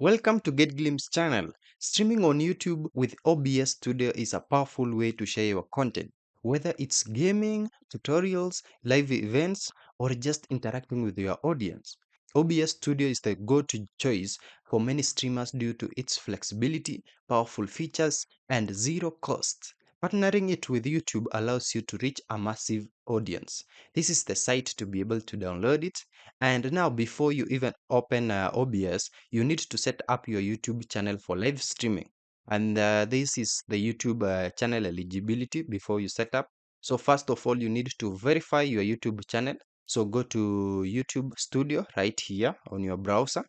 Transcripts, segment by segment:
Welcome to Get Glimpse channel. Streaming on YouTube with OBS Studio is a powerful way to share your content, whether it's gaming, tutorials, live events, or just interacting with your audience. OBS Studio is the go-to choice for many streamers due to its flexibility, powerful features, and zero cost. Partnering it with YouTube allows you to reach a massive audience. This is the site to be able to download it. And now, before you even open OBS, you need to set up your YouTube channel for live streaming. And this is the YouTube channel eligibility before you set up. So first of all, you need to verify your YouTube channel. So go to YouTube Studio right here on your browser.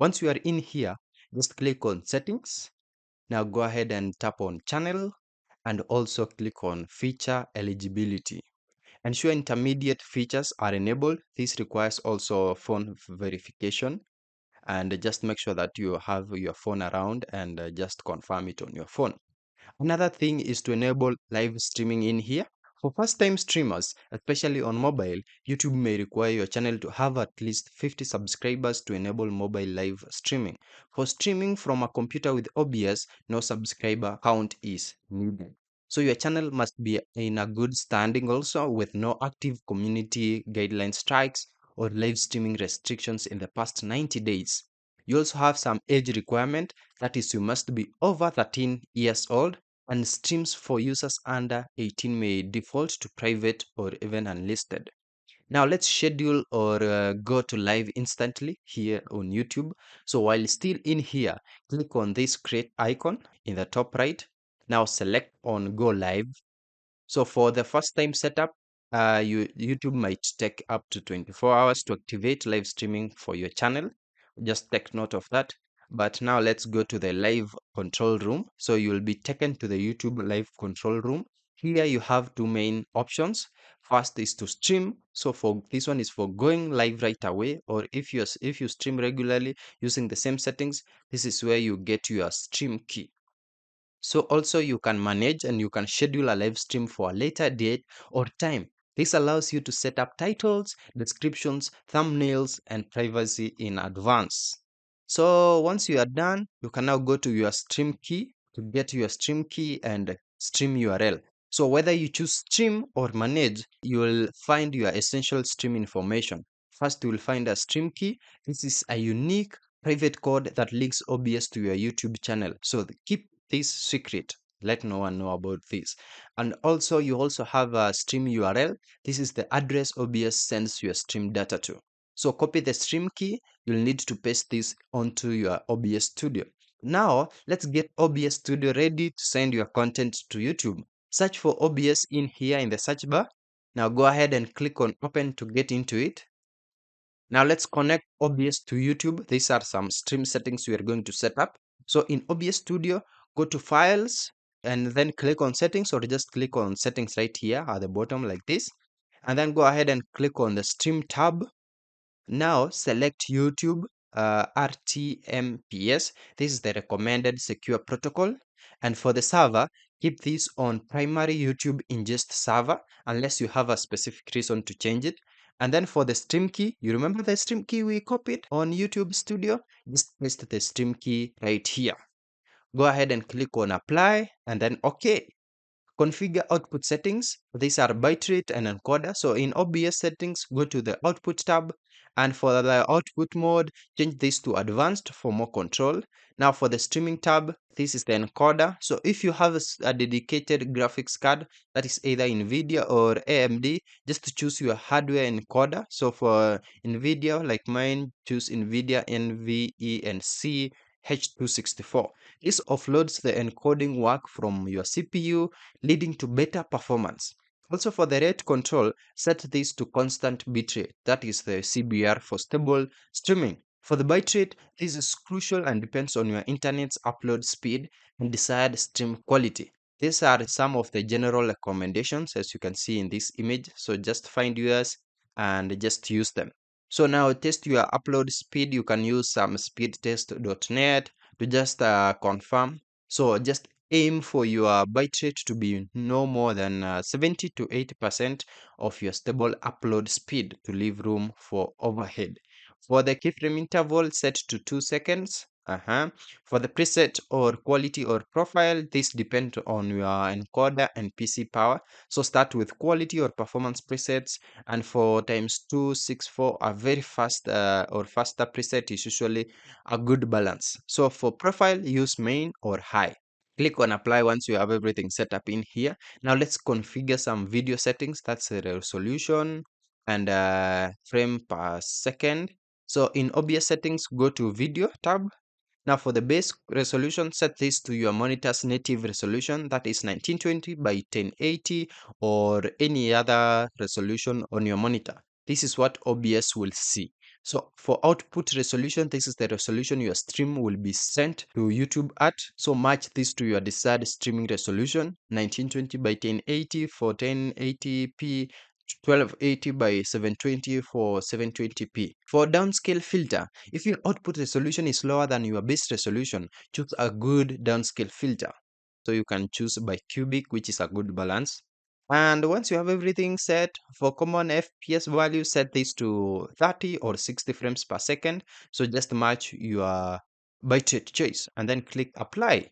Once you are in here, just click on settings. Now go ahead and tap on channel and also click on feature eligibility. Ensure intermediate features are enabled. This requires also phone verification, and just make sure that you have your phone around and just confirm it on your phone. Another thing is to enable live streaming in here. For first-time streamers, especially on mobile, YouTube may require your channel to have at least 50 subscribers to enable mobile live streaming. For streaming from a computer with OBS, no subscriber count is needed. So your channel must be in a good standing also, with no active community guideline strikes or live streaming restrictions in the past 90 days. You also have some age requirement, that is, you must be over 13 years old, and streams for users under 18 may default to private or even unlisted. Now let's schedule or go to live instantly here on YouTube. So while still in here, click on this create icon in the top right. Now select on go live. So for the first time setup, YouTube might take up to 24 hours to activate live streaming for your channel. Just take note of that. But now let's go to the live control room. So you'll be taken to the YouTube live control room. Here you have two main options. First is to stream. So for this one is for going live right away, or if you stream regularly using the same settings, this is where you get your stream key. So also you can manage and you can schedule a live stream for a later date or time. This allows you to set up titles, descriptions, thumbnails, and privacy in advance. So once you are done, you can now go to your stream key to get your stream key and stream URL. So whether you choose stream or manage, you will find your essential stream information. First, you will find a stream key. This is a unique private code that links OBS to your YouTube channel. So keep this secret. Let no one know about this. And also, you also have a stream URL. This is the address OBS sends your stream data to. So copy the stream key. You'll need to paste this onto your OBS Studio. Now, let's get OBS Studio ready to send your content to YouTube. Search for OBS in here in the search bar. Now go ahead and click on open to get into it. Now let's connect OBS to YouTube. These are some stream settings we are going to set up. So in OBS Studio, go to Files and then click on Settings, or just click on Settings right here at the bottom like this. And then go ahead and click on the Stream tab. Now select YouTube RTMPS. This is the recommended secure protocol. And for the server, keep this on primary YouTube ingest server unless you have a specific reason to change it. And then for the stream key, you remember the stream key we copied on YouTube Studio? Just paste the stream key right here. Go ahead and click on apply and then OK. Configure output settings. These are bitrate and encoder. So in OBS settings, go to the output tab, and for the output mode, change this to advanced for more control. Now for the streaming tab, this is the encoder. So if you have a dedicated graphics card, that is either NVIDIA or AMD, just choose your hardware encoder. So for NVIDIA, like mine, choose NVIDIA NVENC H264. This offloads the encoding work from your CPU, leading to better performance. Also for the rate control, set this to constant bitrate, that is the CBR for stable streaming. For the bitrate, this is crucial and depends on your internet's upload speed and desired stream quality. These are some of the general recommendations as you can see in this image, so just find yours and just use them. So now test your upload speed. You can use some speedtest.net to just confirm. So just aim for your bitrate to be no more than 70 to 80% of your stable upload speed to leave room for overhead. For the keyframe interval, set to 2 seconds. For the preset or quality or profile, this depends on your encoder and PC power. So start with quality or performance presets, and for times 264, a very fast or faster preset is usually a good balance. So for profile, use main or high. Click on apply once you have everything set up in here. Now let's configure some video settings. That's the resolution and frame per second. So in OBS settings, go to video tab. Now for the base resolution, set this to your monitor's native resolution, that is 1920 by 1080 or any other resolution on your monitor. This is what OBS will see. So for output resolution, this is the resolution your stream will be sent to YouTube at. So match this to your desired streaming resolution, 1920 by 1080 for 1080p, 1280 by 720 for 720p. For downscale filter, if your output resolution is lower than your base resolution, choose a good downscale filter. So you can choose by cubic, which is a good balance. And once you have everything set, for common FPS value, set this to 30 or 60 frames per second. So just match your bitrate choice and then click apply.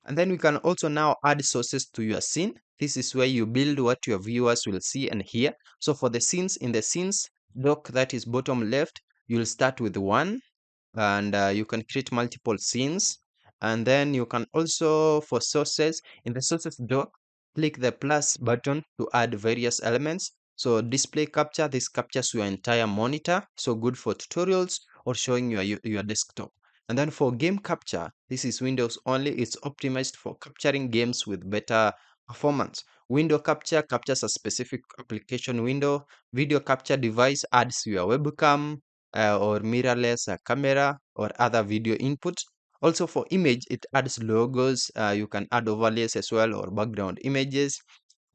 And then we can also now add sources to your scene. This is where you build what your viewers will see and hear. So for the scenes, in the scenes dock that is bottom left, you'll start with one, and you can create multiple scenes. And then you can also, for sources, in the sources dock, click the plus button to add various elements. So display capture, this captures your entire monitor, so good for tutorials or showing your desktop. And then for game capture, this is Windows only. It's optimized for capturing games with better performance. Window capture captures a specific application window. Video capture device adds your webcam or mirrorless camera or other video input. Also for image, it adds logos. You can add overlays as well or background images.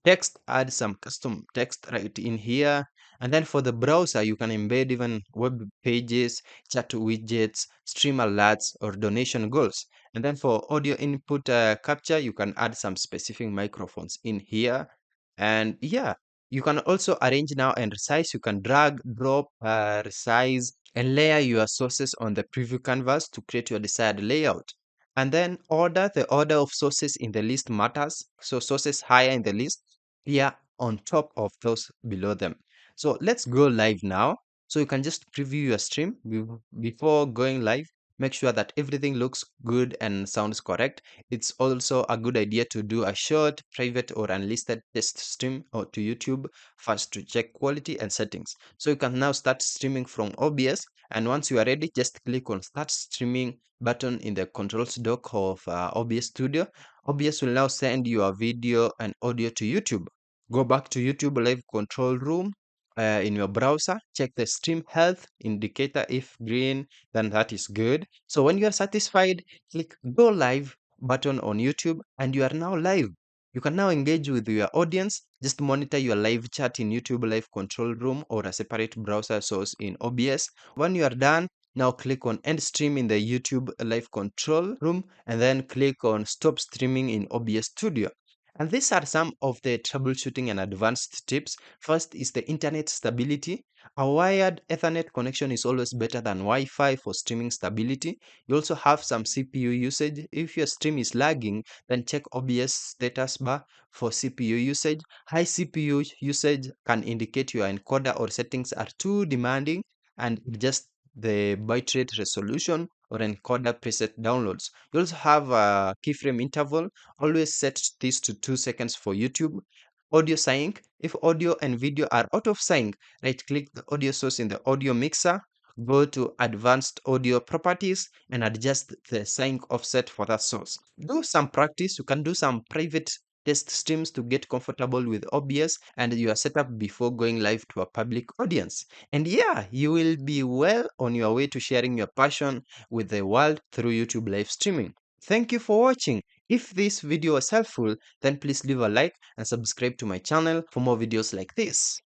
Text, add some custom text right in here. And then for the browser, you can embed even web pages, chat widgets, stream alerts, or donation goals. And then for audio input capture, you can add some specific microphones in here. And yeah, you can also arrange now and resize. You can drag, drop, resize, and layer your sources on the preview canvas to create your desired layout. And then the order of sources in the list matters. So sources higher in the list, yeah, on top of those below them. So let's go live now. So you can just preview your stream before going live. Make sure that everything looks good and sounds correct. It's also a good idea to do a short, private, or unlisted test stream or to YouTube first to check quality and settings. So you can now start streaming from OBS. And once you are ready, just click on Start Streaming button in the controls dock of OBS Studio. OBS will now send your video and audio to YouTube. Go back to YouTube Live Control Room in your browser. Check the stream health indicator. If green, then that is good. So when you are satisfied, click Go Live button on YouTube and you are now live. You can now engage with your audience. Just monitor your live chat in YouTube Live Control Room or a separate browser source in OBS. When you are done, now click on End Stream in the YouTube Live Control Room and then click on Stop Streaming in OBS Studio. And these are some of the troubleshooting and advanced tips. First is the internet stability. A wired Ethernet connection is always better than Wi-Fi for streaming stability. You also have some CPU usage. If your stream is lagging, then check OBS status bar for CPU usage. High CPU usage can indicate your encoder or settings are too demanding, and adjust the bitrate resolution or encoder preset downloads. You also have a keyframe interval. Always set this to 2 seconds for YouTube. Audio sync. If audio and video are out of sync, right click the audio source in the audio mixer, go to advanced audio properties and adjust the sync offset for that source. Do some practice. You can do some private test streams to get comfortable with OBS and your setup before going live to a public audience. And yeah, you will be well on your way to sharing your passion with the world through YouTube live streaming. Thank you for watching. If this video was helpful, then please leave a like and subscribe to my channel for more videos like this.